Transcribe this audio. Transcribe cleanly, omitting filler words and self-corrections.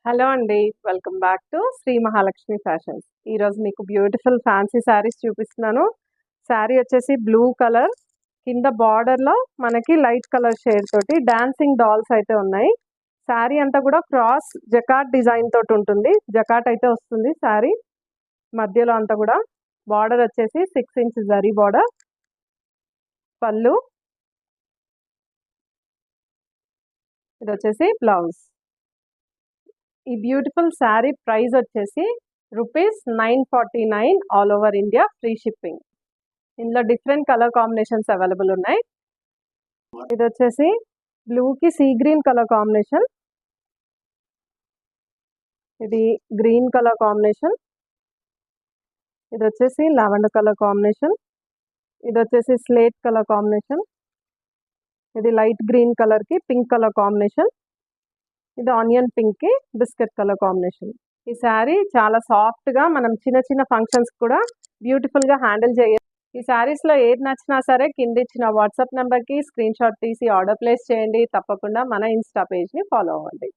Hello అండి. Welcome back to Sri Mahalakshmi fashions. ఈరోజు మీకు బ్యూటిఫుల్ ఫ్యాన్సీ శారీస్ చూపిస్తున్నాను. శారీ వచ్చేసి బ్లూ కలర్, కింద బార్డర్‌లో మనకి లైట్ కలర్ షేడ్ తోటి డాన్సింగ్ డాల్స్ అయితే ఉన్నాయి. శారీ అంతా కూడా క్రాస్ జకార్డ్ డిజైన్ తోటి ఉంటుంది. జకార్డ్ అయితే వస్తుంది శారీ. మధ్యలో అంతా కూడా బార్డర్ వచ్చేసి 6 ఇంచ్ జరీ బార్డర్. పళ్ళు, ఇది వచ్చేసి బ్లౌజ్. ఈ బ్యూటిఫుల్ శారీ ప్రైస్ వచ్చేసి ₹949 all over India, free shipping. ఇందులో డిఫరెంట్ కలర్ కాంబినేషన్స్ అవైలబుల్ ఉన్నాయి. ఇది వచ్చేసి బ్లూకి సీ గ్రీన్ కలర్ కాంబినేషన్, ఇది గ్రీన్ కలర్ కాంబినేషన్, ఇది వచ్చేసి లావెండర్ కలర్ కాంబినేషన్, ఇది వచ్చేసి స్లేట్ కలర్ కాంబినేషన్, ఇది లైట్ గ్రీన్ కలర్కి పింక్ కలర్ కాంబినేషన్, ఇది ఆనియన్ పింక్కి బిస్కెట్ కలర్ కాంబినేషన్. ఈ శారీ చాలా సాఫ్ట్గా మనం చిన్న చిన్న ఫంక్షన్స్ కూడా బ్యూటిఫుల్గా హ్యాండిల్ చేయొచ్చు. ఈ శారీస్లో ఏది నచ్చినా సరే కింద ఇచ్చిన వాట్సాప్ నెంబర్కి స్క్రీన్ షాట్ తీసి ఆర్డర్ ప్లేస్ చేయండి. తప్పకుండా మన ఇన్స్టా పేజ్ని ఫాలో అవ్వండి.